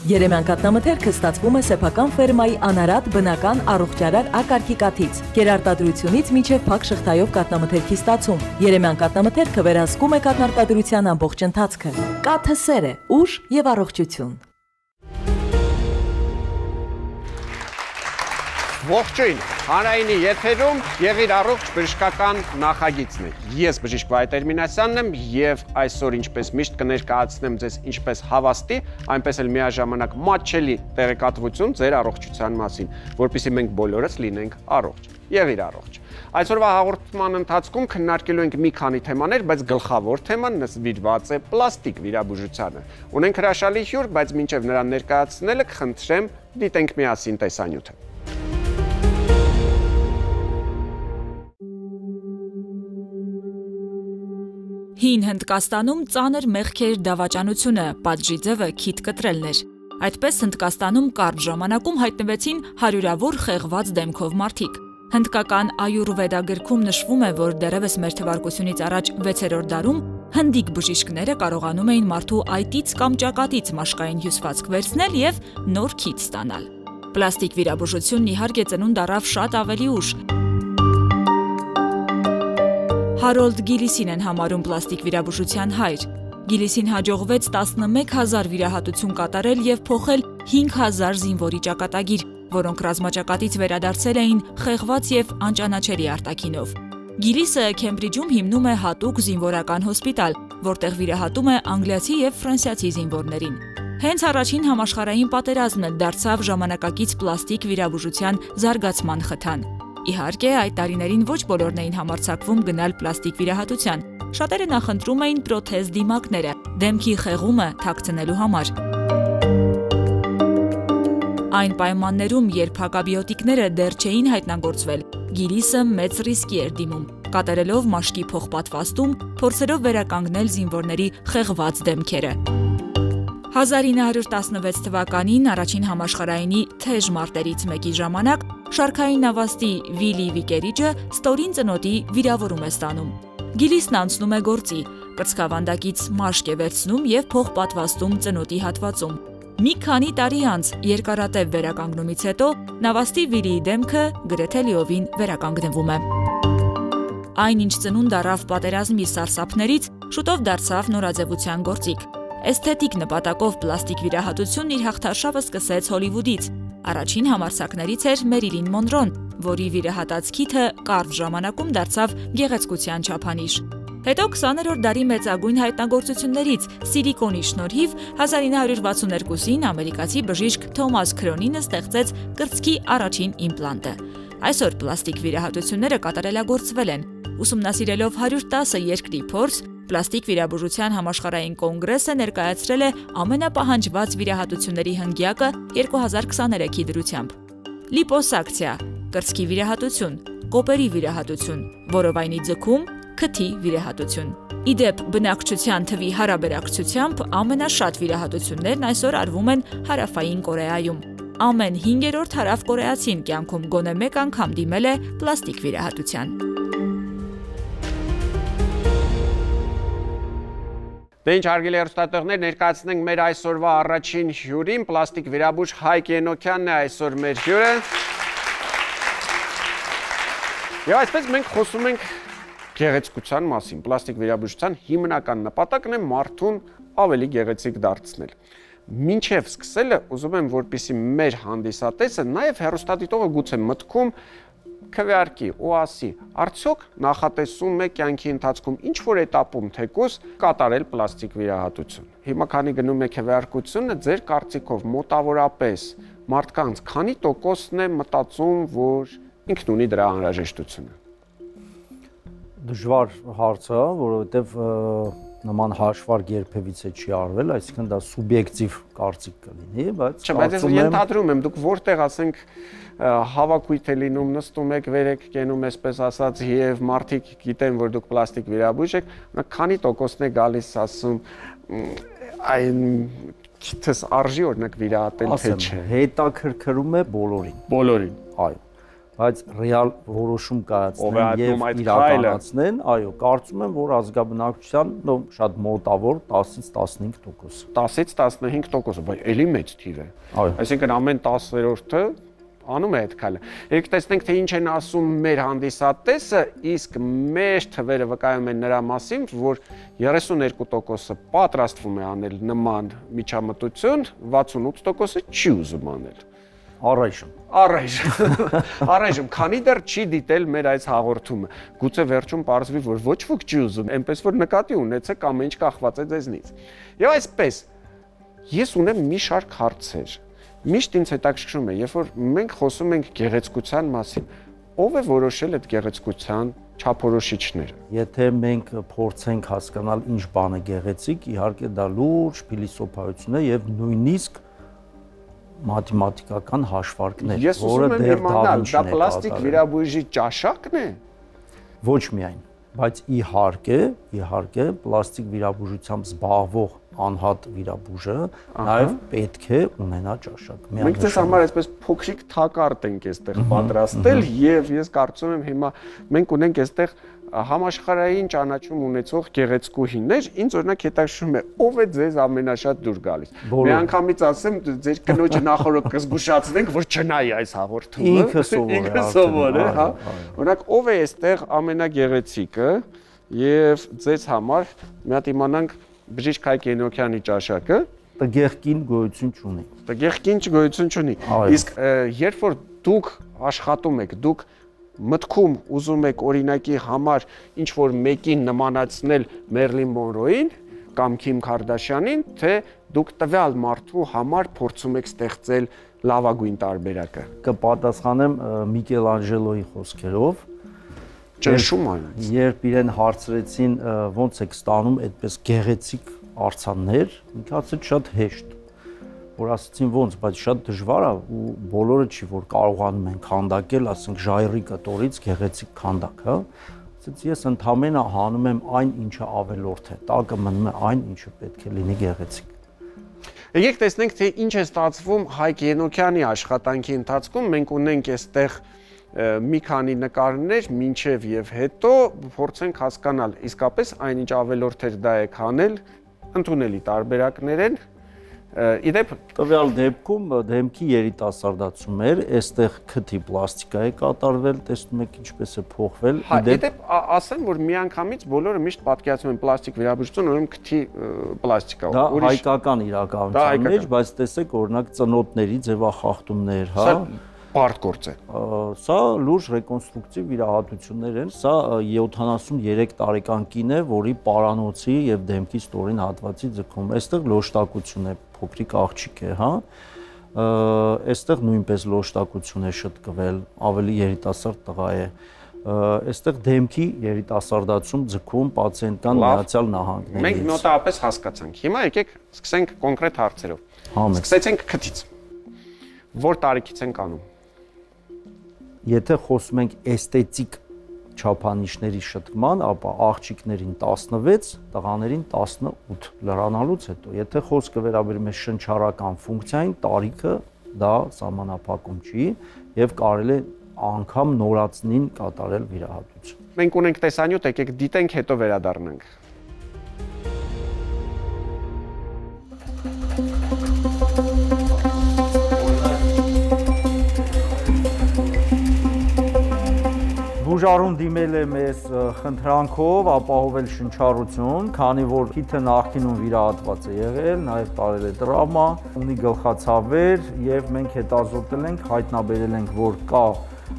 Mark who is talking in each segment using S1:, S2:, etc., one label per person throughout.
S1: Երեմյան կաթնամթերքը ստացվում է սեփական ֆերմայի անարատ բնական առողջարար ակարգի կաթից, կերարտադրությունից մինչև փակ շղթայով կաթնամթերքի ստացում։ Երեմյան կաթնամթերքը վերահսկում է կաթնարտադրության ամբողջ ընթացքը։ Կաթը սեր է, ուժ եւ առողջություն։
S2: Ողջույն, հանրայինի եթերում Եղիր առողջ բժշկական նախագիծն է։ Ես բժիշկ Վահե Տերմինասյանն եմ եւ այսօր ինչպես միշտ կներկայացնեմ ձեզ ինչպես հավաստի, այնպես էլ միաժամանակ մատչելի տեղեկատվություն ձեր առողջության մասին, որպեսզի մենք բոլորս լինենք առողջ։ Եղիր առողջ։ Այսօրվա հաղորդման ընթացքում քննարկելու ենք մի քանի թեմաներ, բայց գլխավոր թեման նվիրված է պլաստիկ վիրաբուժությանը։ Ունենք հրաշալի հյուր, բայց մինչև նրան ներկայացնելը կխնդրեմ դիտենք միասին տեսանյութը։
S3: Հին Հնդկաստանում ծանր մեղքեր դավաճանությունը, պատժի ձևը քիթ կտրելն էր։ Այդպես Հնդկաստանում կարճ ժամանակում հայտնվեցին հարյուրավոր խեղված դեմքով մարդիկ։ Հնդկական Այուրվեդա գրքում նշվում է, որ դեռևս մեր թվարկությունից առաջ 6-րդ դարում հնդիկ բժիշկները կարողանում էին մարդու այտից կամ ճակատից մաշկային հյուսվածք վերցնել եւ նոր քիթ ստանալ։ Պլաստիկ վիրաբուժությունն իհարկե ծնունդ առավ շատ ավելի ուշ։ Հարոլդ Գիլիսին են համարում պլաստիկ վիրաբուժության հայր։ Գիլիսին հաջողվեց 11,000 վիրահատություն կատարել եւ փոխել 5,000 զինվորի ճակատագիր, որոնք ռազմաճակատից վերադարձել էին խեղված եւ անճանաչելի արտաքինով։ Գիլիսը Քեմբրիջում հիմնում է հատուկ զինվորական հոսպիտալ, որտեղ վիրահատում է անգլիացի եւ ֆրանսիացի զինվորներին։ Հենց առաջին համաշխարհային պատերազմն էլ դարձավ ժամանակակից պլաստիկ վիրաբուժության զարգացման խթան։ Իհարկե, այդ տարիներին ոչ բոլորն էին համարձակվում գնալ պլաստիկ վիրահատության։ Շատերը նախընտրում էին պրոթեզ դիմակները, դեմքի խեղումը թաքցնելու համար։ Այն պայմաններում, երբ հակաբիոտիկները դեռ չէին հայտնագործվել, Գիլիսը մեծ ռիսկի էր դիմում, կատարելով մաշկի փոխպատվաստում, փորձելով վերականգնել զինվորների խեղված դեմքերը։ 1916 թվականին առաջին համաշխարհայինի թեժ մարտերից մեկի ժամանակ շարքային նավաստի Վիլի Վիկերիջը ստորին ծնոտի վիրավորում է ստանում։ Գիլիսն անցնում է գործի, կրծքավանդակից մաշկ է վերցնում եւ փոխպատվաստում ծնոտի հատվածում։ Մի քանի տարի անց երկարատև վերականգնումից հետո նավաստի Վիլիի դեմքը գրեթե լիովին վերականգնվում է։ Այն, ինչ ծնունդ առավ պատերազմի սարսափներից, շուտով դարձավ նորաձևության գործիք։ Էսթետիկ նպատակով պլաստիկ վիրահատությունն իր հաղթարշավը սկսեց Հոլիվուդից։ Առաջին համարձակներից էր Մերիլին Մոնրոն, որի վիրահատած քիթը կարճ ժամանակում դարձավ գեղեցկության չափանիշ։ Հետո 20-րդ դարի մեծագույն հայտնագործություններից սիլիկոնի շնորհիվ 1962-ին ամերիկացի բժիշկ Թոմաս Քրոնինը ստեղծեց կրծքի առաջին իմպլանտը։ Այսօր պլաստիկ վիրահատությունները կատարելագործվել են։ Ուսումնասիրելով 110 երկրի փորձ, Պլաստիկ վիրաբուժության համաշխարհային կոնգրեսը ներկայացրել է ամենապահանջված վիրահատությունների հնգյակը 2023-ի դրությամբ։ Լիպոսակցիա, կրծքի վիրահատություն, կոպերի վիրահատություն, որովայնի ձգում, քթի վիրահատություն։ Իդեպ բնակչության թվի հարաբերակցությամբ ամենաշատ վիրահատություններն այսօր արվում են Հարավային Կորեայում։ Ամեն 5-րդ հարավ կորեացին կյանքում գոնե մեկ անգամ դիմել է պլաստիկ վիրահատության։
S2: Դե ինչ հարգելի հեռուստատեղներ, ներկայացնենք մեր այսօրվա առաջին հյուրին, պլաստիկ վիրաբույժ Հայկ Ենոքյանն է այսօր մեր հյուրը։ Եվ այսպես մենք խոսում ենք գեղեցկության մասին, պլաստիկ վիրաբուժության հիմնական նպատակն է մարդուն ավելի գեղեցիկ դարձնել։ Մինչև սկսելը ուզում եմ, որպեսզի մեր հանդիսատեսը նաև հեռուստադիտողը գուցե մտքում քվեարկի ու ասի, արդյոք նախատեսում է կյանքի ընթացքում ինչ-որ էտապում թեկուզ կատարել պլաստիկ վիրահատություն։ Հիմա քանի գնում է քվեարկությունը, ձեր կարծիքով մոտավորապես մարդկանց քանի տոկոսն է մտածում, որ ինքն ունի դրա անհրաժեշտությունը։
S4: Դժվար հարց է, որովհետև նման հաշվարկ երբևիցե չի արվել, այսինքն դա սուբյեկտիվ կարծիք կլինի, բայց
S2: ես ենթադրում եմ, դուք որտեղ ասենք հավաքույթ է լինում, նստում եք, վեր եք կենում, այսպես ասած, եւ մարդիկ գիտեն, որ դուք պլաստիկ վիրաբույժ եք, քանի տոկոսն է գալիս ասում, այն քիթս արժի օրինակ վիրահատել թե չէ։
S4: Հետաքրքրում է բոլորին։
S2: Բոլորին։
S4: Այո։ բայց ռեալ որոշում կայացնեն եւ իրականացնեն, այո, կարծում եմ, որ ազգաբնակչության շատ մոտավոր 10-ից 15%։
S2: 10-ից 15%, բայց էլի մեծ թիվ է։ Այսինքն ամեն 10-րդը անում է այդ քայլը։ Եկեք տեսնենք, թե ինչ են ասում մեր հանդիսատեսը, իսկ մեր թվերը վկայում են նրա մասին, որ 32%-ը պատրաստվում է անել նման միջամտություն, 68%-ը չի ուզում անել։ Առայժմ, քանի դեռ չի դիտել մեր այս հաղորդումը, գուցե վերջում պարզվի, որ ոչ ոք չի ուզում, այնպես որ նկատի ունեցեք, ամեն ինչ կախված է ձեզնից։ Եվ այսպես, ես ունեմ մի շարք հարցեր։ Միշտ ինձ հետաքրքրում է, երբ որ մենք խոսում ենք գեղեցկության մասին, ով է որոշել այդ գեղեցկության չափորոշիչները։
S4: Եթե մենք փորձենք հասկանալ ինչ բան է գեղեցիկ, իհարկե դա լուրջ փիլիսոփայություն է եւ նույնիսկ մաթեմատիկական հաշվարկներ, որը դեռ դավինչին է։ Դա
S2: պլաստիկ վիրաբույժի ճաշակն է։
S4: Ոչ միայն, բայց իհարկե պլաստիկ վիրաբուժությամբ զբաղվող անհատ վիրաբույժը նաև պետք է ունենա ճաշակ։
S2: Մենք դες համար այսպես փոքրիկ թակարդ ենք այստեղ պատրաստել եւ ես կարծում եմ հիմա մենք ունենք այստեղ համաշխարհային ճանաչում ունեցող գեղեցկուհիներ, ինձ օրինակ հետաքրքրում է ով է ձեզ ամենաշատ դուր գալիս։ Մի անգամից ասեմ ձեր կնոջը նախորդ կզգուշացնենք, որ չնայի այս հաղորդումը։
S4: Ինքը սովոր է,
S2: հա։ Օրինակ ով է այստեղ ամենագեղեցիկը եւ ձեզ համար մի հատ իմանանք Բժիշկ Հայկ Ենոքյանի ճաշակը
S4: տգեղքին գոյություն չունի։
S2: Տգեղքին գոյություն չունի։ Իսկ երբ որ դուք աշխատում եք, դուք մտքում ուզում եք օրինակի համար ինչ որ մեկին նմանացնել Մերլին Մոնրոյին կամ Քիմ Քարդաշյանին, թե դուք տվյալ մարդու համար փորձում եք ստեղծել լավագույն տարբերակը։
S4: Կպատասխանեմ Միքելանջելոյի խոսքերով։
S2: Ճնշում այն։
S4: Երբ իրեն հարցրեցին ոնց եք ստանում այդպես գեղեցիկ արձաններ, ինքը ասաց շատ հեշտ, որ ասացին ոնց, բայց շատ դժվար է ու բոլորը չի որ կարողանում են քանդակել, ասենք ժայռի կտորից գեղեցիկ քանդակ, հա։ Ասաց ես ընդամենը հանում եմ այն, ինչը ավելորդ է, տակը մնում է այն, ինչը պետք է լինի գեղեցիկ։
S2: Եկեք տեսնենք, թե ինչ է ստացվում Հայկ Ենոքյանի աշխատանքի ընթացքում, մենք ունենք այստեղ մի քանի նկարներ մինչև եւ հետո փորձենք հասկանալ իսկապես այնինչ ավելորդեր դա եք անել ընդունելի տարբերակներ են իդեպ
S4: տվյալ դեպքում դեմքի երիտասարդացում էր այստեղ քթի պլաստիկա է կատարվել տեսնում եք ինչպես է փոխվել
S2: իդեպ ասեմ որ միանգամից բոլորը միշտ պատկերացնում են պլաստիկ վիրաբուժություն ուրեմն քթի պլաստիկա
S4: դա հայկական իրականության մեջ բայց տեսեք օրինակ ծնոտների ձևախախտումներ հա
S2: Բարդ գործ է։
S4: Սա լուրջ ռեկոնստրուկտիվ վիրահատություններ են։ Սա 73 տարեկան կին է, որի պարանոցի եւ դեմքի ստորին հատվածի ձգում։ Այստեղ լոշտակություն է, փոքրիկ աղջիկ է, հա։ Այստեղ նույնպես լոշտակություն է շտկվել, ավելի երիտասարդ տղա է։ Այստեղ դեմքի երիտասարդացում ձգում պացիենտան Միացյալ Նահանգներից։
S2: Մենք մոտավորապես հասկացանք։ Հիմա եկեք սկսենք կոնկրետ հարցերով։ Սկսեցինք քթից։ Որ տարիքից ենք անում։
S4: Եթե խոսում ենք էսթետիկ չափանիշների շտկման, ապա աղջիկներին 16, տղաներին 18 լրանալուց հետո։ Եթե խոսքը վերաբերում է շնչառական ֆունկցիային, տարիքը դա սահմանափակում չի եւ կարելի է անգամ նորածնին կատարել վիրահատություն։
S2: Մենք ունենք տեսանյութ, եկեք դիտենք, հետո վերադառնանք։
S4: Բուժարուն դիմել է մեզ խնդրանքով ապահովել շնչառություն, քանի որ քիթը նախկինում վիրահատված է եղել, նաև տարել է տրավմա, ունի գլխացավեր եւ մենք հետազոտել ենք, հայտնաբերել ենք, որ կա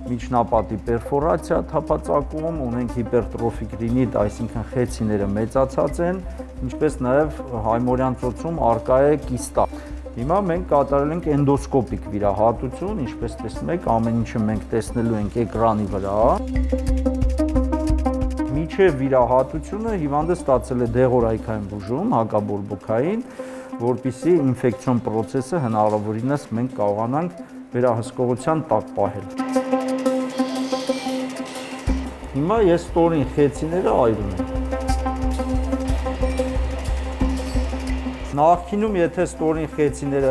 S4: միջնապատի պերֆորացիա թափածակում, ունենք հիպերտրոֆիկ ռինիտ, այսինքն խեցիները մեծացած են, ինչպես նաև հայմորյան ծոցում արկա է կիստա։ Հիմա մենք կատարել ենք էնդոսկոպիկ վիրահատություն, ինչպես տեսնում եք, ամեն ինչը մենք տեսնելու ենք էկրանի վրա։ Միջև վիրահատությունը հիվանդը ստացել է դեղորայքային բուժում, հակաբորբոքային, որպեսզի ինֆեկցիոն պրոցեսը հնարավորինս մենք կարողանանք վերահսկողության տակ պահել։ Հիմա ես ստորին խեցիները այրում եմ։ Նախկինում եթե ստորին խեցիները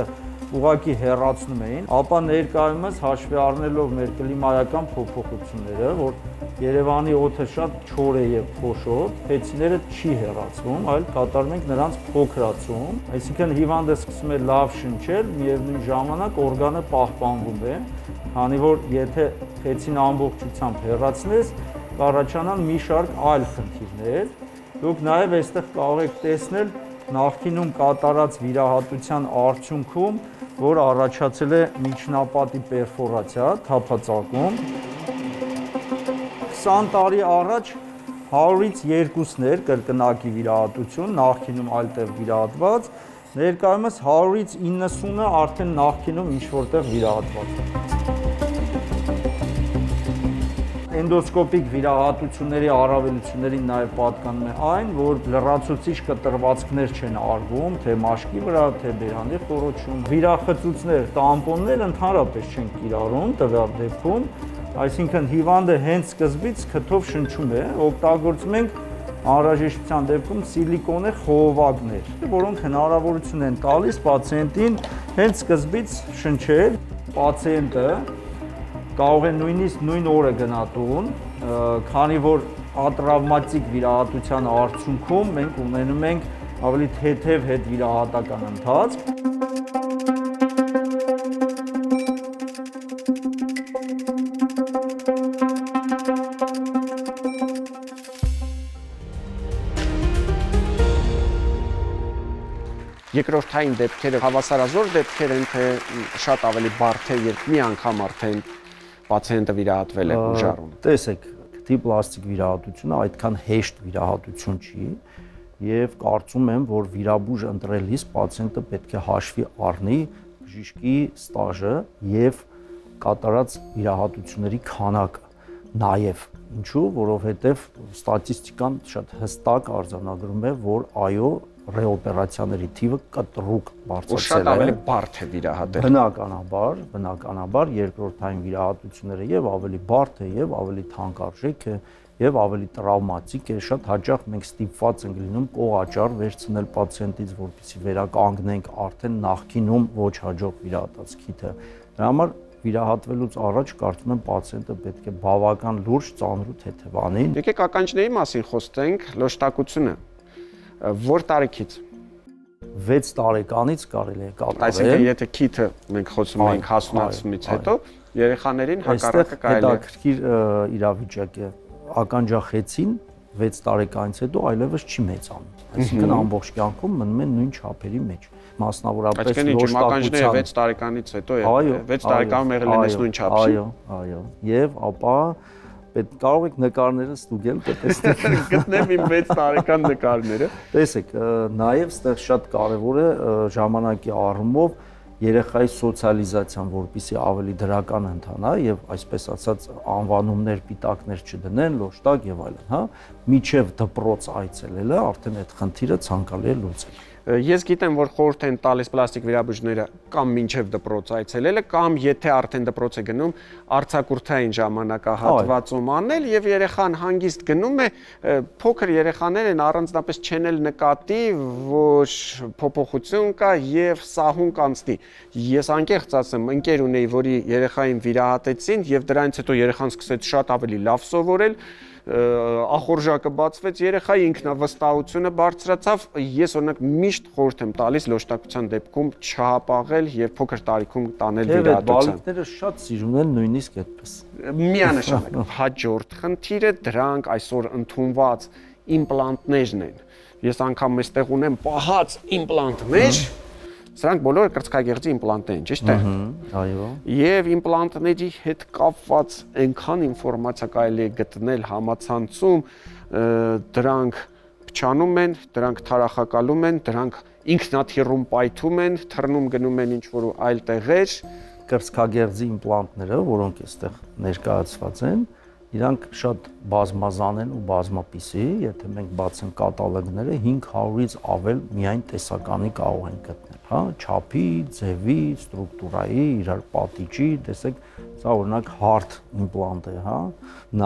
S4: ուղղակի հեռացնում էին, ապա ներկայումս հաշվի առնելով մեր կլիմայական փոփոխությունները, որ Երևանի օդը շատ չոր է եւ փոշոտ, փեցիները չի հեռացվում, այլ կատարում ենք նրանց փոքրացում, այսինքն հիվանդը սկսում է լավ շնչել, միևնույն ժամանակ օրգանը պահպանվում է, քանի որ եթե փեցին ամբողջությամբ հեռացնես, կառաջանան մի շարք այլ խնդիրներ։ Դուք նաև այստեղ կարող եք տեսնել նախկինում կատարած վիրահատության արդյունքում, որ առաջացել է միջնապատի պերֆորացիա, թափածակում։ 20 տարի առաջ 100-ից 2-ն էր կրկնակի վիրահատություն, նախկինում այլ տեղ վիրահատված, ներկայումս 100-ից 90-ը արդեն նախկինում ինչ-որտեղ վիրահատված է։ Էնդոսկոպիկ վիրահատությունների առավելություններին նաև պատկանում է այն, որ լրացուցիչ կտրվածքներ չեն արվում, թե մաշկի վրա, թե բերանի խոռոչում։ Վիրախցուցներ, տամպոններ ընդհանրապես չեն կիրառում տվյալ դեպքում, այսինքն հիվանդը հենց սկզբից քթով շնչում է, օգտագործում ենք անհրաժեշտության դեպքում սիլիկոնե խողովակներ, որոնք հնարավորություն են տալիս պացիենտին հենց սկզբից շնչել։ Պացիենտը կարող է նույնիսկ նույն օրը գնա տուն, քանի որ ատրավմատիկ վիրահատության արդյունքում մենք ունենում ենք ավելի թեթև հետվիրահատական ընթացք։
S2: Երկրորդային դեպքերը հավասարազոր դեպքեր են, թե շատ ավելի բարդ է, երբ մի անգամ արդեն պացիենտը վիրահատվել է բուժարում։
S4: Տեսեք, քթի պլաստիկ վիրահատությունը այդքան հեշտ վիրահատություն չի եւ կարծում եմ, որ վիրաբույժ ընտրելիս պացիենտը պետք է հաշվի առնի բժիշկի ստաժը եւ կատարած վիրահատությունների քանակը նաեւ ինչու, որովհետեւ ստատիստիկան շատ հստակ արձանագրում է, որ այո ռեօպերացիաների թիվը կտրուկ բարձրացել է։
S2: Շատ ավելի բարդ է վիրահատել։
S4: Բնականաբար երկրորդային վիրահատությունները եւ ավելի բարդ է եւ ավելի թանկարժեք է եւ ավելի տրավմատիկ է։ Շատ հաճախ մենք ստիպված ենք լինում կողաճար վերցնել պացիենտից, որպեսզի վերականգնենք արդեն նախկինում ոչ հաջող վիրահատած քիթը։ Դրա համար վիրահատվելուց առաջ կարծում եմ պացիենտը պետք է բավական լուրջ, ծանր ու թեթև անի։
S2: Եկեք ականջների մասին խոսենք, լոշտակությունը։ Որ տարիքից
S4: 6 տարեկանից կարելի է կատարել։
S2: Այսինքն եթե քիթը մենք խոսում ենք հասունացումից հետո երեխաներին հակառակը կարելի է։
S4: Հետաքրքիր իրավիճակ է։ Ականջախեցին 6 տարեկանից հետո այլևս չի մեծանում։ Այսինքն ամբողջ կյանքում մնում են նույն չափերի մեջ։ Մասնավորապես
S2: լոշտակությունը 6 տարեկանից հետո է։ 6 տարեկանում եղել են այս նույն չափի։
S4: Այո։ Եվ ապա կարող եք նկարները ստուգել, տեսնեք։
S2: Գտնեմ իմ 6 տարեկան նկարները։
S4: Տեսեք, նաև ստեղ շատ կարևոր է ժամանակի առումով երեխայի սոցիալիզացիան, որպեսզի ավելի դրական ընթանա եւ այսպես ասած անվանումներ, պիտակներ չդնեն, լոշտակ եւ այլն, հա, միջև դպրոց այցելելը արդեն այդ խնդիրը ցանկալի է լուծել։
S2: Ես գիտեմ, որ խորհուրդ են տալիս պլաստիկ վիրաբույժները կամ մինչև դպրոց այցելելը, կամ եթե արդեն դպրոց է գնում, արձակուրդային ժամանակահատվածում անել եւ երեխան հանգիստ գնում է, փոքր երեխաներ են առանձնապես չեն էլ նկատի, որ փոփոխություն կա եւ սահուն կանցնի։ Ես անկեղծ ասեմ, ընկեր ունեի, որի երեխային վիրահատեցին եւ դրանից հետո երեխան սկսեց շատ ավելի լավ սովորել, ախորժակը բացվեց, երեխայի ինքնավստահությունը բարձրացավ, ես օրինակ միշտ խորհուրդ եմ տալիս լոշտակության դեպքում չհապաղել եւ փոքր տարիքում տանել վիրահատության։
S4: Բալիկները շատ սիրուն են նույնիսկ այդպես։
S2: Միանշանակ հաջորդ խնդիրը դրանք այսօր ընդունված իմպլանտներն են։ Ես անգամ այստեղ ունեմ պահած իմպլանտներ, սրանք բոլորը կրծքագեղձի իմպլանտներ են, ճիշտ է։
S4: Այո։
S2: Եվ իմպլանտների հետ կապված այնքան ինֆորմացիա կարելի է գտնել համացանցում, դրանք փչանում են, դրանք թարախակալում են, դրանք ինքնաթիռում պայթում են, թռնում գնում են ինչ-որ այլ տեղեր։
S4: Կրծքագեղձի իմպլանտները, որոնք այստեղ ներկայացված են, իրանք շատ բազմազան են ու բազմապիսի, եթե մենք բացենք կատալոգները 500-ից ավել միայն տեսականի կարող են գտնել, հա, չափի, ձևի, ստրուկտուրայի, իրար պատիճի, տեսեք, սա օրինակ hard implant է, հա,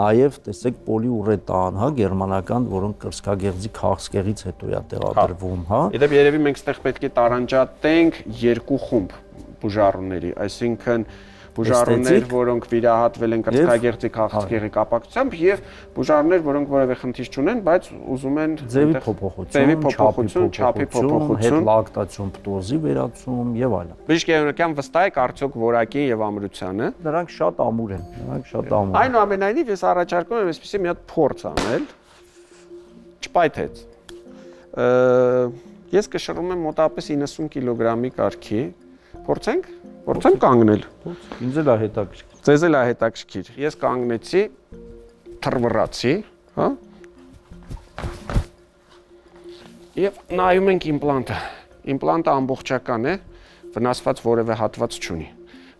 S4: նաև տեսեք պոլիուրետան, հա, գերմանական, որոնք կրծքագեղձի քաղցկեղից հետո է տեղադրվում, հա։
S2: Իդեպ երևի մենք այստեղ պետք է տարանջատենք երկու խումբ։ բուժառուների, այսինքն բուժառուներ, որոնք վիրահատվել են կրծքագեղձի քաղցկեղի կապակցությամբ եւ բուժառուներ, որոնք որևէ խնդիր չունեն, բայց ուզում են
S4: ձևի փոփոխություն, չափի փոփոխություն, հետլակտացիոն պտոզի վերացում եւ այլն։
S2: Բժիշկ Երևանյան վստահ եք արդյոք որակի եւ ամրությանը։
S4: Նրանք շատ ամուր են,
S2: Այնուամենայնիվ ես առաջարկում եմ այսպեսի մի հատ փորձ անել։ Չպայթեց։ Ես կշռում եմ մոտավորապես 90 կիլոգրամի կարգի։ Փորձեմ կանգնել։
S4: Ինձ էլ է հետաքրքիր։
S2: Ձեզ էլ է հետաքրքիր։ Ես կանգնեցի, թռվռացի, հա։ Եվ նայում ենք իմպլանտը։ Իմպլանտը ամբողջական է, վնասված որևէ հատված չունի։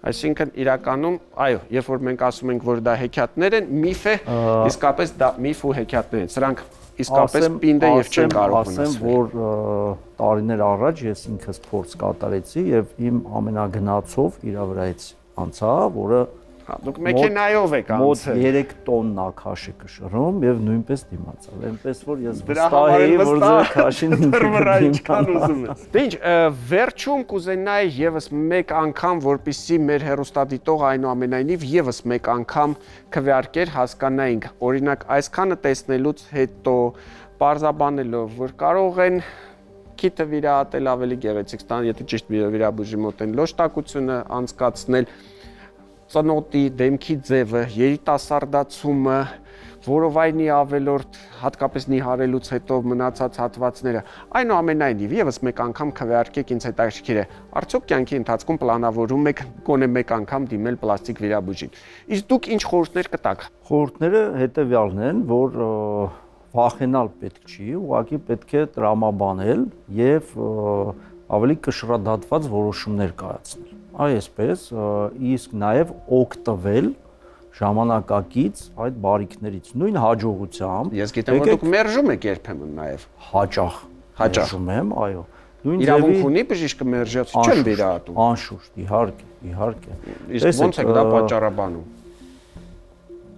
S2: Այսինքն իրականում, այո, երբ որ մենք ասում ենք, որ դա հեքիաթներ են, միֆ է, իսկապես դա միֆ ու հեքիաթներ են։ Սրանք իսկապես պինդ է եւ չեն կարող վնասվել։
S4: Ասեմ, որ տարիներ առաջ ես ինքս փորձ կատարեցի եւ իմ ամենագնացով իրա վրայից անցա, որը
S2: դուք մեքենայով եք անցել։
S4: Մոտ 3 տոննա քաշ է կշռում եւ նույնպես դիմացավ։ Այնպես որ ես վստահ էի, որ ձեր քաշին
S2: ինչքան ուզում ես։ Դե ինչ, վերջում կուզենայի եւս մեկ անգամ, որպեսզի մեր հեռուստադիտող այնուամենայնիվ եւս մեկ անգամ քվեարկեր հասկանայինք։ Օրինակ, այսքանը տեսնելուց հետո պարզաբանելով, որ կարող են քիթը վիրահատել ավելի գեղեցիկ ստան, եթե ճիշտ վիրաբույժի մոտ են լոշտակությունը անցկացնել, ծնոտի, դեմքի ձևը, երիտասարդացումը, որովայնի ավելորդ, հատկապես նիհարելուց հետո մնացած հատվածները, այնուամենայնիվ եւս մեկ անգամ քվեարկեք, ինձ հետաքրքիր է, արդյոք կյանքի ընթացքում պլանավորում եք գոնե մեկ անգամ դիմել պլաստիկ վիրաբույժին։ Իսկ դուք ինչ խորհուրդներ կտաք։
S4: Խորհուրդները հետեւյալն են, որ վախենալ պետք չի, ուղղակի պետք է տրամաբանել եւ ավելի կշռադատված որոշումներ կայացնել։ Այսպես, իսկ նաև օգտվել ժամանակակից այդ բարիքներից, նույն հաջողությամբ։
S2: Ես գիտեմ, որ դուք մերժում եք երբեմն նաև։
S4: Հաճախ մերժում եմ, այո։
S2: Իրավունք ունի բժիշկը մերժած չեն վիրահատում։
S4: Անշուշտ, իհարկե։
S2: Իսկ ո՞նց եք դա պատճառաբանում։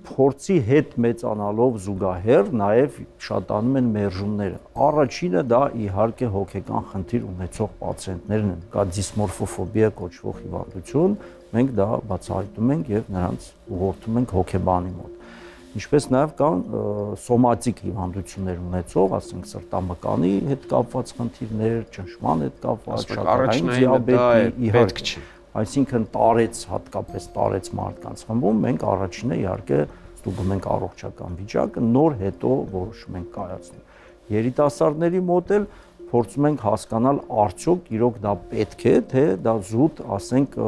S4: Փորձի հետ մեծանալով զուգահեռ նաև շատանում են մերժումները։ Առաջինը դա իհարկե հոգեկան խնդիր ունեցող պացիենտներն են, կա դիսմորֆոֆոբիա կոչվող հիվանդություն, մենք դա բացահայտում ենք եւ նրանց ուղղորդում ենք հոգեբանի մոտ։ Ինչպես նաև կան սոմատիկ հիվանդություններ ունեցող, ասենք սրտամկանի հետ կապված խնդիրներ, ճնշման հետ կապված, շաքարային դիաբետի, իհարկե։ Այսինքն տարեց, հատկապես տարեց մարդկանց խմբում, մենք առաջինը իհարկե ստուգում ենք առողջական վիճակը, նոր հետո որոշում ենք կայացնում։ Երիտասարդների մոտ էլ փորձում ենք հասկանալ արդյոք իրոք դա պետք է, թե դա զուտ, ասենք,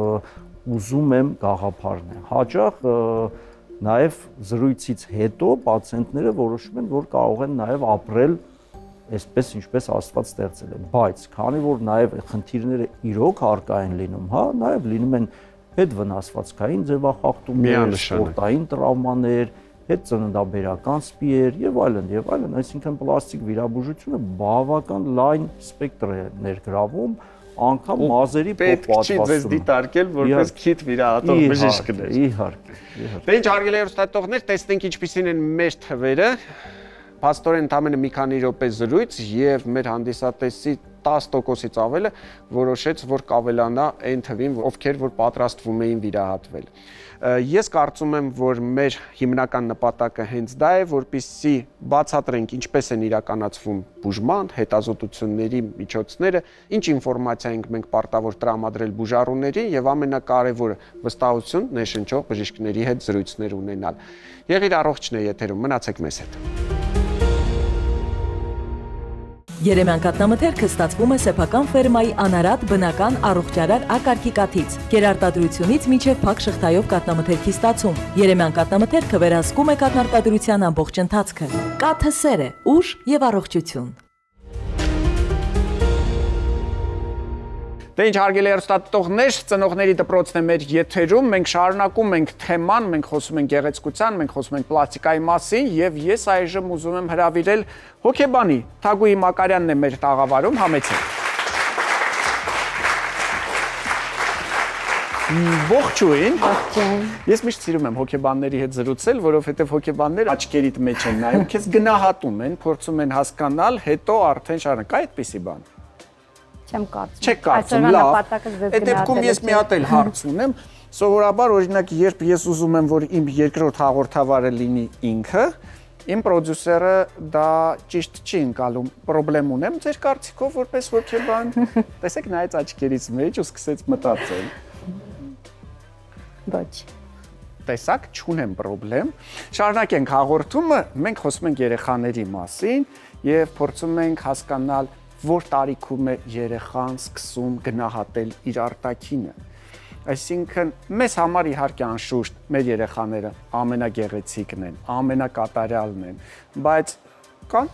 S4: ուզում եմ գաղափարն է։ Հաճախ նաև զրույցից հետո պացիենտները որոշում են, որ կարող են նաև ապրել այսպես ինչպես Աստված ստեղծել է, բայց քանի որ նաև խնդիրները իրոք առկա են լինում, հա, նաև լինում են հետ վնասվածքային ձևախախտումներ, սպորտային տրավմաներ, հետ ծննդաբերական սպիեր եւ այլն, այսինքն պլաստիկ վիրաբուժությունը բավական լայն սպեկտր է ներգրավում, անգամ մազերի փոխպատվաստում։
S2: Պետք չի ձեզ դիտարկել որպես քիթ վիրահատող բժիշկներ։
S4: Իհարկե։
S2: Դե ինչ հարգելի հեռուստադիտողներ, տեսնենք ինչպիսին են մեր թվերը։ Փաստորեն ընդամենը մի քանի րոպե զրույց եւ մեր հանդիսատեսի 10%-ից ավելը որոշեց, որ կավելանա այն թվին, ովքեր որ պատրաստվում էին վիրահատվել։ Ես կարծում եմ, որ մեր հիմնական նպատակը հենց դա է, որպեսզի բացատրենք ինչպես են իրականացվում բուժման, հետազոտությունների միջոցները, ինչ ինֆորմացիա ենք մենք պարտավոր տրամադրել բուժառուներին եւ ամենակարևորը վստահություն ներշնչող բժիշկների հետ զրույցներ ունենալ։ Եղիր առողջն է եթերում, մնացեք մեզ հետ։
S1: Երեմյան կաթնամթերքը ստացվում է սեփական ֆերմայի անարատ բնական առողջարար ակարգի կաթից։ Գերարտադրությունից մինչև փակ շղթայով կաթնամթերքի ստացում։ Երեմյան կաթնամթերքը վերահսկում է կաթնարտադրության ամբողջ ընթացքը։ Կաթը սեր է, ուժ եւ առողջություն։
S2: Դե ինչ հարգելի հեռուստադիտողներ, ծնողների դպրոցն է մեր եթերում, մենք շարունակում ենք թեման, մենք խոսում ենք գեղեցկության, մենք խոսում ենք պլաստիկայի մասին եւ ես այժմ ուզում եմ հրավիրել հոգեբանի Թագուհի Մակարյանն է մեր տաղավարում, համեցեք։ Ողջույն։ Ես միշտ սիրում եմ հոգեբանների հետ զրուցել, որովհետեւ հոգեբանները աչքերիդ մեջ են նայում, քեզ գնահատում են, փորձում են հասկանալ, հետո արդեն շարունակում։ Կա այդպիսի բան։
S5: Չեմ կարծում։
S2: Չեք կարծում, լավ։ Այդ դեպքում ես մի հատ էլ հարց ունեմ։ Սովորաբար օրինակ, երբ ես ուզում եմ, որ իմ երկրորդ հաղորդավարը լինի ինքը, իմ պրոդյուսերը դա ճիշտ չի ընկալում, պրոբլեմ ունեմ ձեր կարծիքով որպես հոգեբան։ Տեսեք նայեց աչքերից մեջ ու սկսեց մտածել։
S5: Ոչ։
S2: Տեսակ, չունեմ պրոբլեմ։ Շարունակենք հաղորդումը, մենք խոսում ենք երեխաների մասին եւ փորձում ենք հասկանալ, որ տարիքում է երեխան սկսում գնահատել իր արտաքինը։ Այսինքն, մեզ համար իհարկե անշուշտ մեր երեխաները ամենագեղեցիկն են, ամենակատարյալն են, բայց կան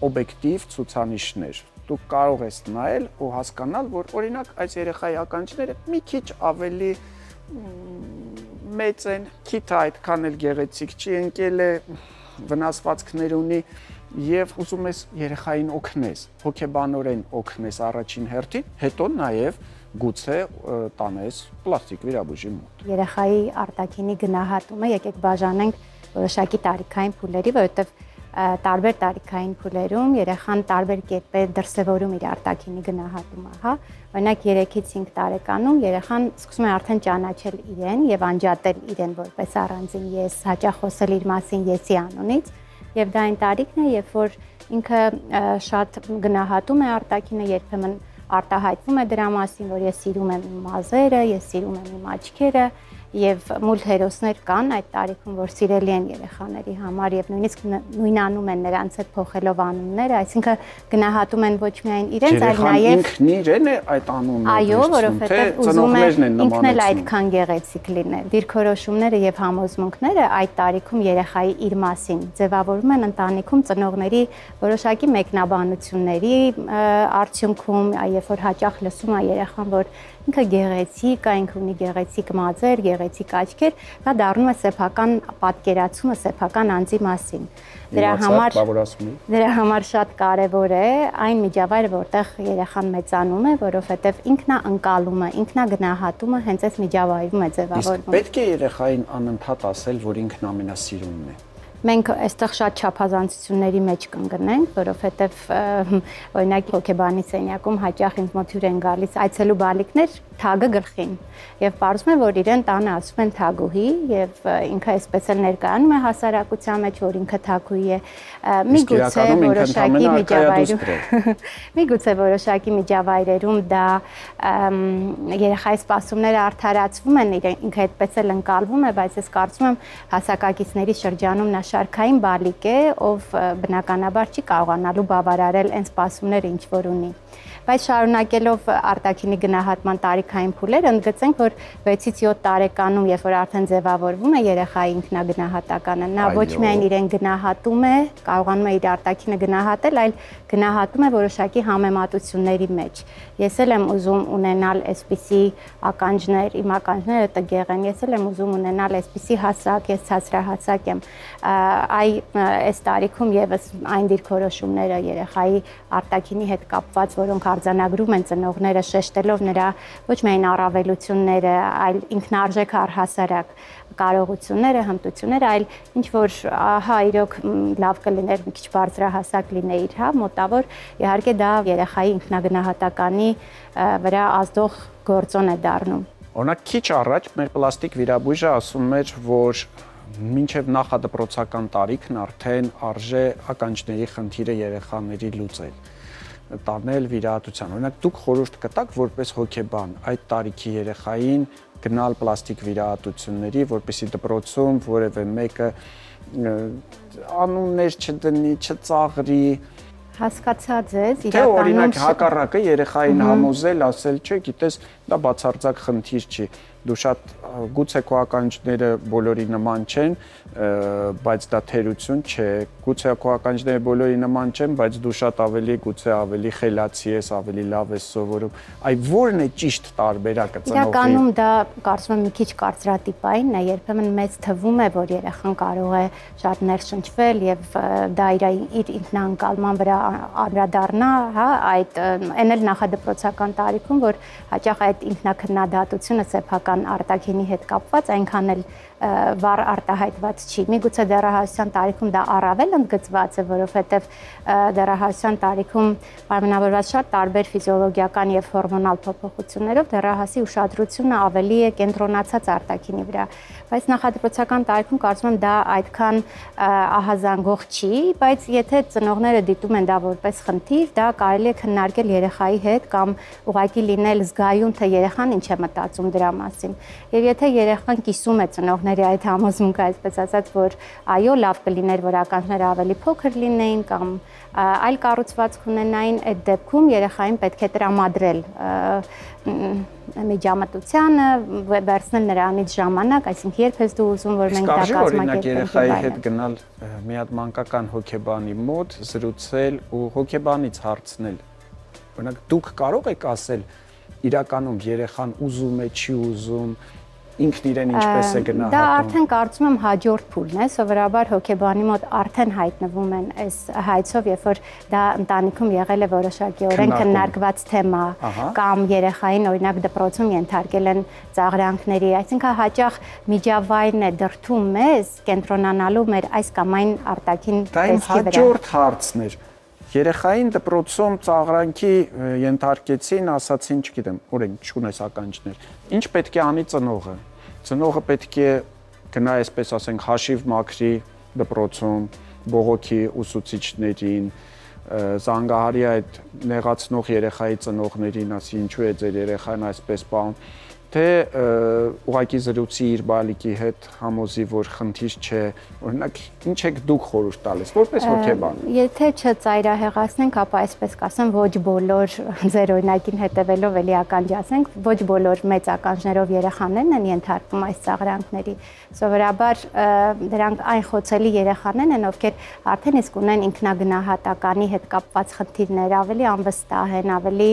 S2: օբյեկտիվ ցուցանիշներ։ Դուք կարող ես նայել ու հասկանալ, որ օրինակ այս երեխայի ականջները մի քիչ ավելի մեծ են, քիթը այդքան էլ գեղեցիկ չի, ընկել է, վնասվածքներ ունի եւ ուզում ես երեխային օգնես, հոգեբանորեն օգնես առաջին հերթին, հետո նաեւ գուցե տանես պլաստիկ վիրաբույժի մոտ։
S5: Երեխայի արտաքինի գնահատումը եկեք բաժանենք որոշակի տարիքային փուլերի, որովհետեւ տարբեր տարիքային փուլերում երեխան տարբեր կերպ է դրսևորում իր արտաքինի գնահատումը, հա։ Օրինակ 3-ից 5 տարեկանում երեխան սկսում է արդեն ճանաչել իրեն եւ անջատել իրեն որպես առանձին ես, հաճախ խոսել իր մասին եսի անունից, եւ դա այն տարիքն է, երբ որ ինքը շատ գնահատում է արտաքինը, երբեմն արտահայտվում է դրա մասին, որ ես սիրում եմ իմ մազերը, ես սիրում եմ իմ աչքերը, եւ մուլ հերոսներ կան այդ տարիքում, որ սիրելի են երեխաների համար եւ նույնիսկ նույնանում են նրանց հետ փոխելով անունները, այսինքն գնահատում են ոչ միայն իրենց, այլ նաեւ
S2: ինքն իրեն է այդ անունը։
S5: Այո, որովհետեւ ուզում է ինքն էլ այդքան գեղեցիկ լինել։ Դիրքորոշումները եւ համոզմունքները այդ տարիքում երեխայի իր մասին ձևավորվում են ընտանիքում ծնողների որոշակի մեկնաբանությունների արդյունքում, երբ որ հաճախ լսում է երեխան, որ ինքը գեղեցիկ է, ինքը ունի գեղեցիկ մազեր, գեղեցիկ աչքեր, դա դառնում է սեփական պատկերացումը սեփական անձի մասին։ Դրա համար շատ կարևոր է այն միջավայրը, որտեղ երեխան մեծանում է, որովհետև ինքնաընկալումը, ինքնագնահատումը հենց այս միջավայրում է ձևավորվում։
S2: Պետք է երեխային անընդհատ ասել, որ ինքն ամենասիրունն է։
S5: Մենք այստեղ շատ չափազանցությունների մեջ կընկնենք, որովհետև օրինակ հոգեբանի սենյակում հաճախ ինձ մոտ հյուր են գալիս այցելու բալիկներ թագը գլխին եւ պարզվում է, որ իրեն տանը ասում են թագուհի եւ ինքը այսպես էլ ներկայանում է հասարակության մեջ, որ ինքը թագուհի է։ Միգուցե որոշակի միջավայրերում դա երեխայի սպասումները արդարացվում են, ինքը այդպես էլ ընկալվում է, բայց ես կարծում եմ հասակակիցների շրջանում նա շարքային բալիկ է, ով բնականաբար չի կարողանալու բավարարել այն սպասումները, ինչ որ ունի։ Բայց շարունակելով արտաքինի գնահատման տարիքային փուլերը, ընդգծենք, որ 6-ից 7 տարեկանում, երբ որ արդեն ձևավորվում է երեխայի ինքնագնահատականը, նա ոչ միայն իրեն գնահատում է, կարողանում է իր արտաքինը գնահատել, այլ գնահատում է որոշակի համեմատությունների մեջ։ Ես էլ եմ ուզում ունենալ այսպիսի ականջներ, իմ ականջները տգեղ են, ես էլ եմ ուզում ունենալ այսպիսի հասակ, ես ցածրահասակ եմ։ Այս տարիքում եւս այն դիրքորոշումները երեխայի արտաքինի հետ կապված, որոնք արձանագրում են ծնողները շեշտելով նրա ոչ միայն առավելությունները, այլ ինքնարժեք առհասարակ կարողությունները, հմտությունները, այլ ինչ որ ահա իրոք լավ կլիներ մի քիչ բարձրահասակ լինեիր, հա, մոտավոր իհարկե դա երեխայի ինքնագնահատականի վրա ազդող գործոն է դառնում։
S2: Օրինակ քիչ առաջ մեր պլաստիկ վիրաբույժը ասում էր, որ մինչև նախադպրոցական տարիքն արդեն արժե ականջների խնդիրը երեխաների լուծել, տանել վիրահատության։ Օրինակ դուք խորհուրդ կտաք որպես հոգեբան այդ տարիքի երեխային գնալ պլաստիկ վիրահատությունների, որպեսզի դպրոցում որևէ մեկը անուններ չդնի, չծաղրի։
S5: Հասկացա ձեզ,
S2: իրականում թե օրինակ հակառակը երեխային համոզել, ասել, չէ, գիտես, դա բացարձակ խնդիր չի։ Դու շատ գուցե քո ականջները բոլորի նման չեն, բայց դա թերություն չէ։ Գուցե քո ականջները բոլորի նման չեն, բայց դու շատ ավելի գուցե ավելի խելացի ես, ավելի լավ ես սովորում։ Այ ո՞րն է ճիշտ տարբերակը ծնողի։
S5: Իրականում դա կարծում եմ մի քիչ կարծրատիպային է, երբեմն մեծ թվում է, որ երեխան կարող է շատ ներշնչվել եւ դա իր ինքնաընկալման վրա անդրադառնա, հա, այդ այն էլ նախադպրոցական տարիքում, որ հաճախ այդ ինքնակննադատությունը սեփական արտաքինի հետ կապված այնքան էլ վառ արտահայտված չի։ Միգուցե դեռահասության տարիքում դա առավել ընդգծված է, որովհետև դեռահասության տարիքում պայմանավորված շատ տարբեր ֆիզիոլոգիական եւ հորմոնալ փոփոխություններով դեռահասի ուշադրությունը ավելի է կենտրոնացած արտաքինի վրա։ Բայց նախադպրոցական տարիքում կարծում եմ դա այդքան ահազանգող չի, բայց եթե ծնողները դիտում են դա որպես խնդիր, դա կարելի է քննարկել երեխայի հետ կամ ուղղակի լինել զգայուն, թե երեխան ինչ է մտածում դրա մասին։ Եվ եթե երեխան կիսում է ծնողների այդ համոզմունքը, այսպես ասած, որ այո, լավ կլիներ, որ ականջները ավելի փոքր լինեին կամ այլ կառուցվածք ունենային, այդ դեպքում երեխային պետք է տրամադրել միջամտությանը, վերցնել նրանից ժամանակ, այսինքն երբ ես դու ուզում, որ մենք դա կազմակերպենք։
S2: Երեխայի հետ գնալ մի հատ մանկական հոգեբանի մոտ, զրուցել ու հոգեբանից հարցնել։ Օրինակ դուք կարող եք ասել իրականում երեխան ուզում է, չի ուզում, ինքն իրեն ինչպես է գնահատում։
S5: Դա արդեն կարծում եմ հաջորդ փուլն է, սովորաբար հոգեբանի մոտ արդեն հայտնվում են այս հայցով, երբ որ դա ընտանիքում եղել է որոշակիորեն քննարկված թեմա կամ երեխային օրինակ դպրոցում ենթարկել են ծաղրանքների, այսինքն հաճախ միջավայրն է դրդում մեզ կենտրոնանալու մեր այս կամ այն արտաքին տեսքի վրա։
S2: Դա հաջորդ հարցն էր։ Երեխային դպրոցում ծաղրանքի ենթարկեցին, ասացին, չգիտեմ, օրենք չունես ականջներ։ Ինչ պետք է անի ծնողը։ Ծնողը պետք է գնա, այսպես ասենք, հաշիվ մաքրի դպրոցում, բողոքի ուսուցիչներին, զանգահարի այդ նեղացնող երեխայի ծնողներին, ասի ինչու է ձեր երեխան այսպես բան, թե ուղղակի զրուցի իր բալիկի հետ, համոզի, որ խնդիր չէ, օրինակ ինչ եք դուք խորհուրդ տալիս, որպես հոգեբան։
S5: Եթե չծայրահեղացնենք, ապա այսպես կասեմ, ոչ բոլոր ձեր օրինակին հետևելով էլի ականջացենք, ոչ բոլոր մեծ ականջներով երեխաներն են ենթարկվում այս ծաղրանքների։ Սովորաբար դրանք այն խոցելի երեխաներն են, ովքեր արդեն իսկ ունեն ինքնագնահատականի հետ կապված խնդիրներ, ավելի անվստահ են, ավելի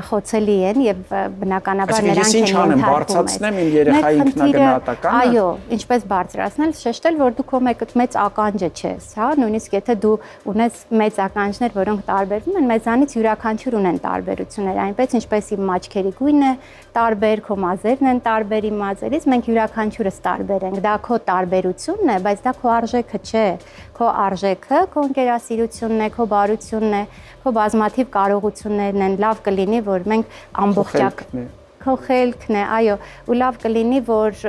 S5: խոցելի են եւ բնականաբար նրանք են
S2: բարձրացնեմ իմ երեխայի ինքնագնահատականը։
S5: Այո, ինչպես բարձրացնել, շեշտել, որ դու քո մեծ ականջը չես, հա, նույնիսկ եթե դու ունես մեծ ականջներ, որոնք տարբերվում են, մեզանից յուրաքանչյուր ունեն տարբերություններ, այնպես ինչպես իմ մաչքերի գույնը տարբեր, քո մազերն են տարբեր իմ մազերից, մենք յուրաքանչյուրս տարբեր ենք։ Դա քո տարբերությունն է, բայց դա քո արժեքը չէ։ Քո արժեքը քո ընկերասիրությունն է, քո բարությունն է, քո բազմաթիվ կարողություններն են։ Լավ կլինի, որ մենք ամբողջակ քո խելքն է, այո, ու լավ կլինի, որ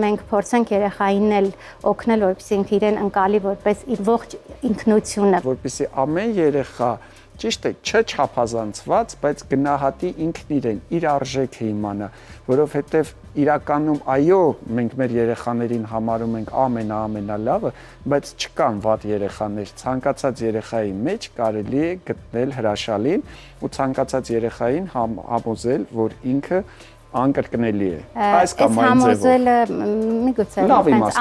S5: մենք փորձենք երեխային էլ օգնել, որպեսզի ինքը իրեն ընկալի որպես իր ողջ ինքնությունը,
S2: որպեսզի ամեն երեխա ճիշտ է, չչափազանցված, բայց գնահատի ինքն իրեն, իր արժեքը իմանա, որովհետև իրականում այո, մենք մեր երեխաներին համարում ենք ամենալավը, բայց չկան վատ երեխաներ, ցանկացած երեխայի մեջ կարելի է գտնել հրաշալին ու ցանկացած երեխային համոզել, որ ինքը անկրկնելի է։ Այս կամ այն ձևով։
S5: Համոզելը միգուցե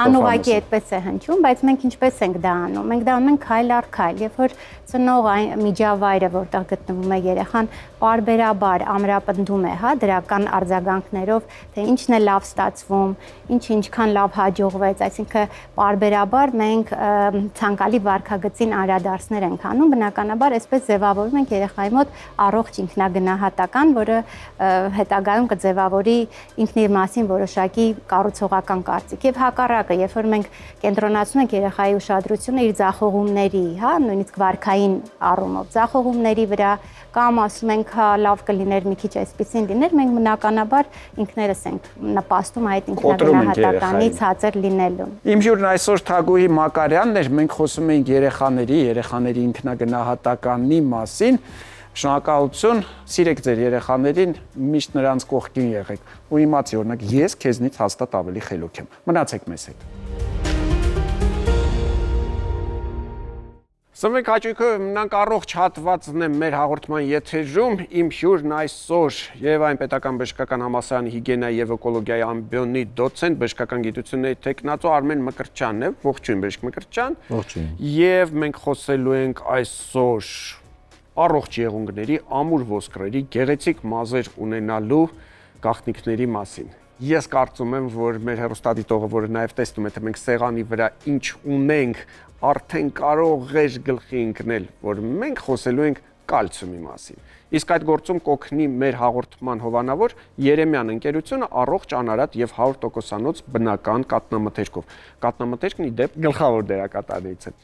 S5: անուղղակի այդպես է հնչում, բայց մենք ինչպես ենք դա անում։ Մենք դա անում ենք քայլ առ քայլ, երբ որ ծնող այն միջավայրը, որտեղ գտնվում է երեխան, պարբերաբար ամրապնդում է, հա, դրական արձագանքներով, թե ինչն է լավ ստացվում, ինչքան լավ հաջողվեց, այսինքն պարբերաբար մենք ցանկալի վարքագծին անդրադարձներ ենք անում, բնականաբար այսպես ձևավորում ենք երեխայի մոտ առողջ ինքնագնահատական, որը հետագայում կձևավորի ինքն իր մասին որոշակի կառուցողական կարծիք եւ հակառակը, երբ որ մենք կենտրոնացնում ենք երեխայի ուշադրությունը իր ձախողումների, հա, նույնիսկ վարքային առումով, ձախողումների վրա կամ ասում ենք, հա, լավ կլիներ մի քիչ այսպեսին լիներ, մենք բնականաբար ինքներս ենք նպաստում այդ ինքնագնահատականի ցածր լինելուն։
S2: Իմ հյուրն այսօր Թագուհի Մակարյանն էր, մենք խոսում էինք երեխաների ինքնագնահատականի մասին։ Շնորհակալություն, սիրեք ձեր երեխաներին, միշտ նրանց կողքին եղեք։ Ու իմացի, օրինակ, ես քեզնից հաստատ ավելի խելոք եմ։ Մնացեք մեզ հետ։ Սմիկ հաճույքը մնանք առողջ հատվածն է մեր հաղորդման եթերում, իմ հյուրն այսօր եւ այն պետական բժշկական համալսարանի հիգիենայի եւ էկոլոգիայի ամբիոնի դոցենտ բժշկական գիտությունների տեխնացու Արմեն Մկրտչյանն է, ողջույն բժիշկ Մկրտչյան։
S4: Ողջույն։
S2: Եվ մենք խոսելու ենք այսօր առողջ եղունգների, ամուր ոսկրերի, գեղեցիկ մազեր ունենալու գաղտնիքների մասին։ Ես կարծում եմ, որ մեր հեռուստադիտողը, որը նաև տեսնում է, թե մենք սեղանի վրա ինչ ունենք, արդեն կարող է գլխի ընկնել, որ մենք խոսելու ենք կալցիումի մասին։ Իսկ այդ գործում կօգնի մեր հաղորդման հովանավոր Երեմյան ընկերությունը առողջ, անարատ եւ 100%-անոց բնական կաթնամթերքով։ Կաթնամթերքն ի դեպ գլխավոր դերակատարներից է։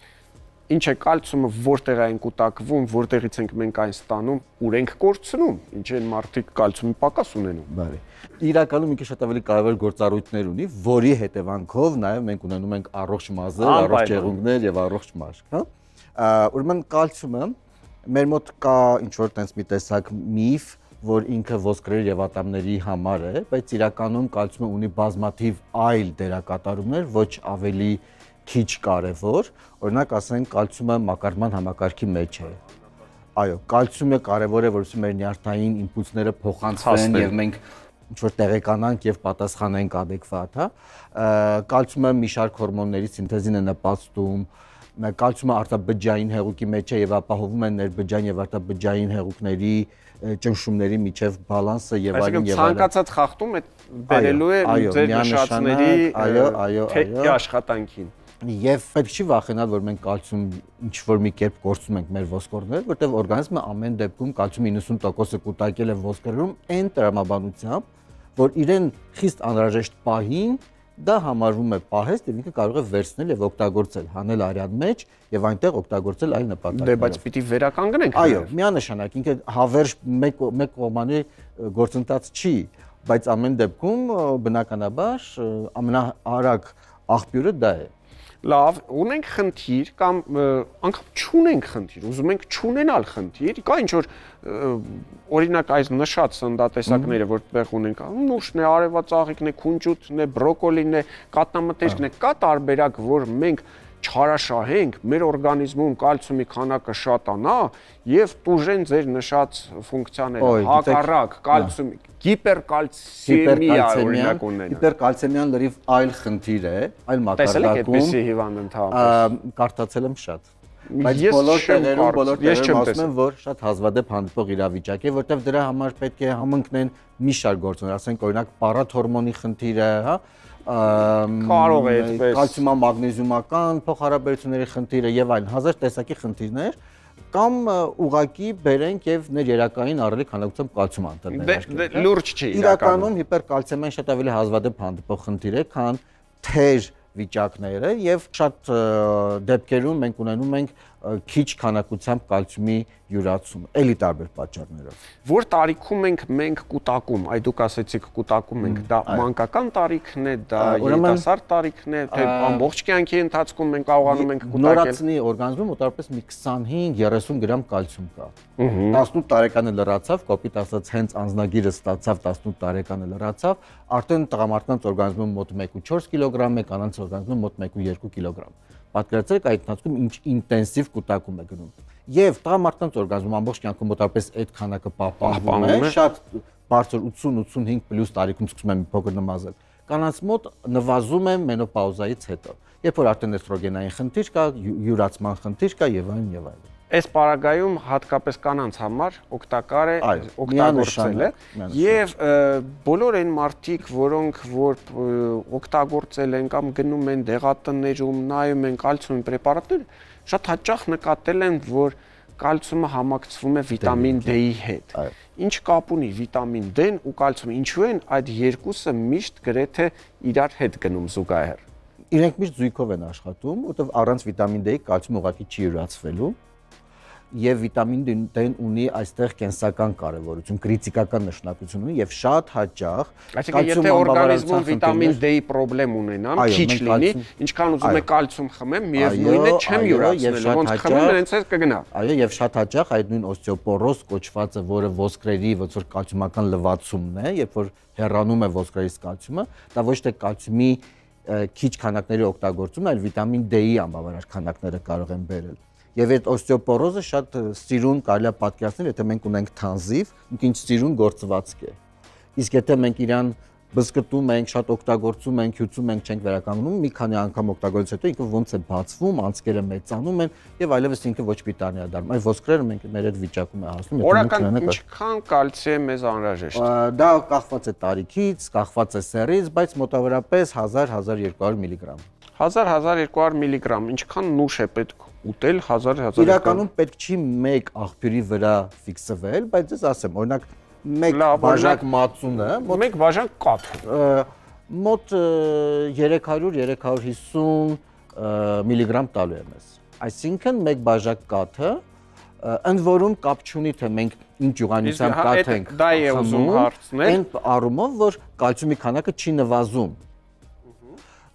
S2: Ինչ է կալցիումը, որտեղ են կուտակվում, որտեղից ենք մենք այն ստանում, ուր ենք կորցնում, ինչ են մարդիկ կալցիումի պակաս ունենում։
S6: Բարի։ Իրականում ինքը շատ ավելի կարևոր գործառույթներ ունի, որի հետևանքով նաև մենք ունենում ենք առողջ մազեր, առողջ եղունգներ եւ առողջ մաշկ, հա։ Ուրեմն կալցիումը մեր մոտ կա ինչ-որ տենց մի տեսակ միֆ, որ ինքը ոսկրերի եւ ատամների համար է, բայց իրականում կալցիումը ունի բազմաթիվ այլ դերակատարումներ, ոչ ավելի քիչ կարևոր, օրինակ ասենք կալցիումը մակարդման համակարգի մեջ է։ Այո, կալցիումը կարևոր է, որովհետեւ մեր նյարդային իմպուլսները փոխանցվեն եւ մենք ինչ-որ տեղեկանանք եւ պատասխանենք adekvat, հա։ Կալցիումը մի շարք հորմոնների սինթեզին է նպաստում, կալցիումը արտաբջջային հեղուկի մեջ է եւ ապահովում է ներբջջային եւ արտաբջջային հեղուկների ճնշումների միջև բալանսը եւ այլն եւ այլն։
S2: Ցանկացած խախտում է բերելու է ձեր նշածների աշխատանքին։
S6: Եվ պետք չի վախենալ, որ մենք կալցիում ինչ-որ մի կերպ կորցնում ենք մեր ոսկորները, որտեղ օրգանիզմը ամեն դեպքում կալցիումի 90%-ը կուտակել է ոսկրերում այն տրամաբանությամբ, որ իրեն խիստ անհրաժեշտ պահին դա համարվում է պահեստ եւ ինքը կարող է վերցնել եւ օգտագործել, հանել արյան մեջ եւ այնտեղ օգտագործել այլ նպատակներով։
S2: Դե բայց պիտի վերականգնենք։
S6: Այո, միանշանակ ինքը հավերժ մեկ կողմանի գործընթաց չի, բայց ամեն դեպքում բնականաբար ամենաարագ աղբյուրը դա է։
S2: Լավ, ունենք խնդիր կամ անգամ չունենք խնդիր, ուզում ենք չունենալ խնդիր, կա ինչ որ օրինակ այս նշած սննդատեսակները, որտեղ ունենք նուշն է, արևածաղիկն է, քունջուտն է, բրոկոլին է, կաթնամթերքն է, կա տարբերակ, որ մենք չարաշահենք, մեր օրգանիզմում կալցիումի քանակը շատանա եւ տուժեն ձեր նշած ֆունկցիաները, հակառակ կալցիում, հիպերկալցեմիա օրինակ ունենա։
S6: Հիպերկալցեմիան լրիվ այլ խնդիր է, այլ մակարդակում։
S2: Տեսել եք այդպեսի հիվանդ ընդհանրապես։
S6: Կարդացել եմ շատ։ Բայց բոլոր տեղերում ասում են, որ շատ հազվադեպ հանդիպող իրավիճակ է, որտեղ դրա համար պետք է համընկնեն մի շարք գործոններ, ասենք օրինակ պարաթորմոնի խնդիրը, հա,
S2: կարող է այդպես
S6: կալցիումա մագնեզիումական փոխհարաբերությունների խնդիրը եւ այլն, հազար տեսակի խնդիրներ կամ ուղակի բերենք եւ ներերակային առելի քանակությամբ կալցիում անտրնել։
S2: Դե լուրջ չի
S6: իրականում հիպերկալցեմիան շատ ավելի հազվադեպ հանդիպող խնդիր է, քան թեր վիճակները եւ շատ դեպքերում մենք ունենում ենք քիչ քանակությամբ կալցիումի յուրացում, էլի տարբեր պատճառներով։
S2: Որ տարիքում ենք մենք կուտակում, այ դուք ասեցիք կուտակում ենք, դա մանկական տարիքն է, դա երիտասարդ տարիքն է, թե ամբողջ կյանքի ընթացքում մենք կարողանում ենք կուտակել։
S6: Նորածնի օրգանիզմում մոտավորապես մի 25-30 գրամ կալցիում կա։ 18 տարեկանը լրացավ, կոպիտ ասած հենց անձնագիրը ստացավ 18 տարեկանը լրացավ, արդեն տղամարդկանց օրգանիզմում մոտ 1.4 կիլոգրամ է, կանանց օրգանիզմում մոտ 1.2 կիլոգրամ։ Պատկերացրեք այդ ընթացքում ինչ ինտենսիվ կուտակում է գնում։ Եվ տղամարդկանց օրգանիզմում ամբողջ կյանքում մոտավորապես այդ քանակը պահպանվում է, շատ բարձր 80-85 պլյուս տարիքում սկսում է մի փոքր նմազել։ Կանանց մոտ նվազում է մենոպաուզայից հետո, երբ որ արդեն էստրոգենային խնդիր կա, յուրացման խնդիր կա եւ այլն եւ այլն։
S2: Այս պարագայում հատկապես կանանց համար օգտակար է օգտագործելը եւ բոլոր այն մարդիկ, որոնք որ օգտագործել են կամ գնում են դեղատններում, նայում են կալցիումի պրեպարատներ, շատ հաճախ նկատել են, որ կալցիումը համակցվում է վիտամին D-ի հետ։ Ինչ կապ ունի վիտամին D-ն ու կալցիումը, ինչու են այդ երկուսը միշտ գրեթե իրար հետ գնում զուգահեռ։
S6: Իրենք միշտ զույգով են աշխատում, որովհետեւ առանց վիտամին D-ի կալցիումը ուղղակի չի յուրացվելու։ Եվ վիտամին D-ն ունի այստեղ կենսական կարևորություն, կրիտիկական նշանակություն ունի եւ շատ հաճախ
S2: այսինքն եթե օրգանիզմում վիտամին D-ի խնդրեմ ունենամ, քիչ լինի, ինչքան ուզում եք կալցիում խմեմ, միևնույն է չեմ յուրացնելու, ոնց խմեմ, այնց էլ կգնա։
S6: Այո, եւ շատ հաճախ այդ նույն օստեոպորոզ կոչվածը, որը ոսկրերի ոնց որ կալցիումական լվացումն է, երբ որ հեռանում է ոսկրերից կալցիումը, դա ոչ թե կալցիումի քիչ քանակների օգտագործումն, այլ վիտամին D-ի անբավարար քանակները կարող են բերել։ Եվ այդ օստեոպորոզը շատ սիրուն կարելի է պատկերացնել, եթե մենք ունենք թանզիվ, ինչ սիրուն գործվածք է։ Իսկ եթե մենք իրան բզկտում ենք, շատ օգտագործում ենք, հյուսում ենք, չենք վերականգնում, մի քանի անգամ օգտագործից հետո ինքը ոնց է բացվում, անցքերը մեծանում են եւ այլևս ինքը ոչ պիտանի է դառնում։ Այդ ոսկրերը մենք մեր այդ վիճակում է հասնում։
S2: Օրական ինչքան կալցի է մեզ անհրաժեշտ։
S6: Դա կախված է տարիքից, կախված է սեռից, բայց մոտավորապես 1000-1200 միլիգրամ։
S2: 1000-1200 միլիգրամ, ինչքան նուշ է պետք ուտել 1000-1200։
S6: Իրականում պետք չի մեկ աղբյուրի վրա ֆիքսվել, բայց ես ասեմ, օրինակ մեկ բաժակ մածունը,
S2: մեկ բաժան կաթ
S6: մոտ 300-350 միլիգրամ տալու է մեզ։ Այսինքն մեկ բաժակ կաթը ընդ որում կապ չունի թե մենք ինչ յուղանությամբ կաթ ենք խմում, այն առումով որ կալցիումի քանակը չի նվազում։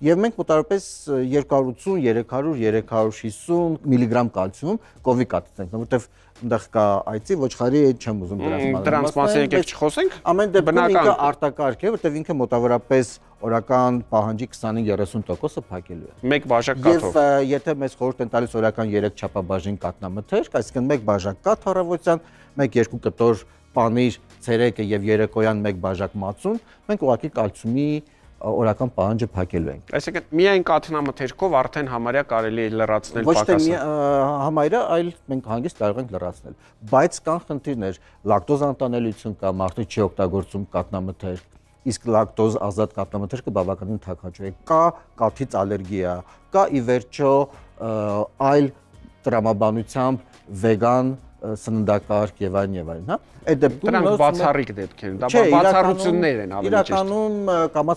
S6: Եվ մենք մոտավորապես 280-300-350 միլիգրամ կալցիում կովի կաթից ենք, որովհետև այնտեղ կա այծի, ոչխարի, չեմ ուզում
S2: դրանց մասին եկեք չխոսենք։
S6: Ամեն դեպքում ինքը արտակարգ է, որովհետև ինքը մոտավորապես օրական պահանջի 25-30%-ը փակելու է։
S2: Մեկ բաժակ կաթով։
S6: Եվ եթե մեզ խորհուրդ են տալիս օրական 3 չափաբաժին կատնամթերք, այսինքն մեկ բաժակ կաթ առավոտյան, 1-2 կտոր պանիր, ցերեկը եւ երեկոյան մեկ բաժակ մածուն, մենք ուղղակի կալցիումի օրական պահանջը փակելու ենք։
S2: Այսինքն միայն կաթնամթերքով արդեն համարյա կարելի է լրացնել
S6: պակասը։ Ոչ թե համարյա, այլ մենք հանգիստ կարող ենք լրացնել։ Բայց կան խնդիրներ, լակտոզ անտանելիություն կա, մարդը չի օգտագործում կաթնամթերք, իսկ լակտոզ ազատ կաթնամթերքը բավականին թաքնչու է։ Կա կաթից ալերգիա, կա ի վերջո այլ տրամաբանությամբ վեգան սննդակարգ եւ այլն, հա։ Այդ դեպքում
S2: դրանք բացառիկ դեպքեր են, դա բացառություններ են ավելի ճիշտ։
S6: Իրականում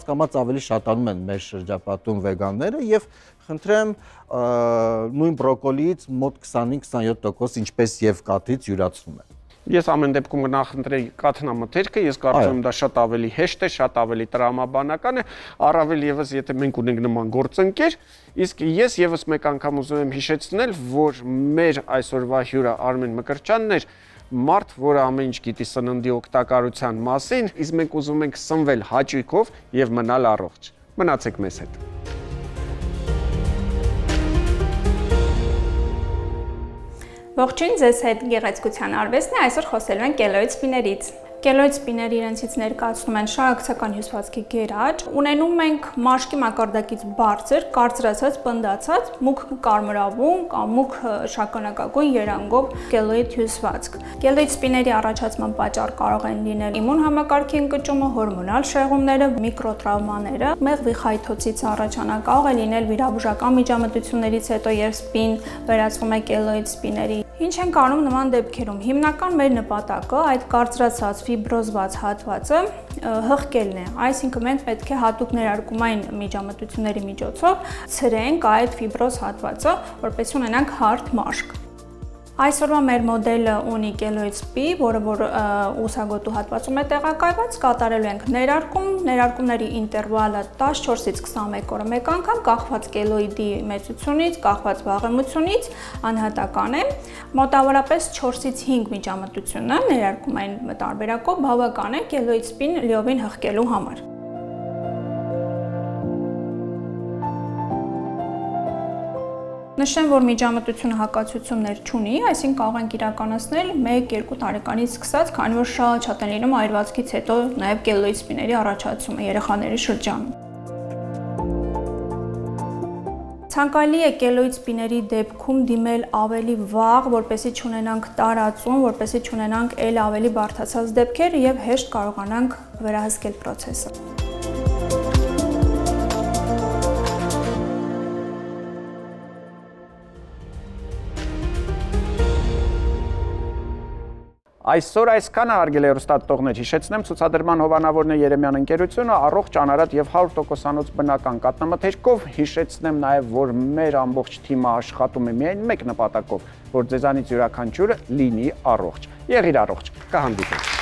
S6: կամաց ավելի շատանում են մեր շրջապատում վեգանները եւ խնդրեմ նույն բրոկոլիից մոտ 25-27% ինչպես եւ կաթից յուրացվում է։
S2: Ես ամեն դեպքում կնախընտրեի կաթնամթերքը, ես կարծում եմ դա շատ ավելի հեշտ է, շատ ավելի տրամաբանական է, առավել եւս եթե մենք ունենք նման գործընկեր, իսկ ես եւս մեկ անգամ ուզում եմ հիշեցնել, որ մեր այսօրվա հյուրը Արմեն Մկրտչյանն էր, մարդ, որը ամեն ինչ գիտի սննդի օգտակարության մասին, իսկ մենք ուզում ենք սնվել հաճույքով եւ մնալ առողջ։ Մնացեք մեզ հետ։
S7: Ողջույն, ձեզ հետ գեղեցկության արվեստն է, այսօր խոսելու ենք կելոիդ սպիներից։ Կելոիդ սպիները իրենցից ներկայացնում են շարակցական հյուսվածքի գերաճ, ունենում ենք մաշկի մակարդակից բարձր, կարծրացած, պնդացած, մուգ կարմրավուն կամ մուգ շագանակագույն երանգով կելոիդ հյուսվածք։ Կելոիդ սպիների առաջացման պատճառ կարող են լինել իմուն համակարգի ընկճումը, հորմոնալ շեղումները, միկրոտրավմաները, մեղվի խայթոցից առաջանալ, կարող է լինել վիրաբուժական միջամտություններից հետո, երբ սպին վերածվում է կելոիդ սպիների։ Ինչ ենք անում նման դեպքերում։ Հիմնական մեր նպատակը այդ կարծրացած ֆիբրոզված հատվածը հղկելն է, այսինքն մենք պետք է հատուկ ներարկումային միջամտությունների միջոցով ցրենք այդ ֆիբրոզ հատվածը, որպեսզի ունենանք հարթ մաշկ։ Այսօրվա մեր մոդելը ունի կելոիդ սպի, որը որ ուսագոտու հատվածում է տեղակայված, կատարելու ենք ներարկում, ներարկումների ինտերվալը 14-ից 21 օրը մեկ անգամ, կախված կելոիդի մեծությունից, կախված վաղեմությունից, անհատական է, մոտավորապես 4-ից 5 միջամտությունը ներարկումային տարբերակով բավական է կելոիդ սպին լիովին հղկելու համար։ Նշեմ, որ միջամտությունը հակացություններ չունի, այսինքն կարող ենք իրականացնել 1-2 տարեկանից սկսած, քանի որ շատ են լինում այրվածքից հետո նաև կելոիդ սպիների առաջացումը երեխաների շրջանում։ Ցանկալի է կելոիդ սպիների դեպքում դիմել ավելի վաղ, որպեսզի չունենանք տարածում, որպեսզի չունենանք էլ ավելի բարդացած դեպքեր եւ հեշտ կարողանանք վերահսկել process-ը։
S2: Այսօր այսքանը հարգելի հեռուստադիտողներ, հիշեցնեմ ցուցադրման հովանավորն է Երեմյան ընկերությունը, առողջ, անարատ եւ 100%-անոց բնական կաթնամթերքով, հիշեցնեմ նաեւ, որ մեր ամբողջ թիմը աշխատում է միայն մեկ նպատակով, որ ձեզանից յուրաքանչյուրը լինի առողջ։ Եղիր առողջ, կհանդիպենք։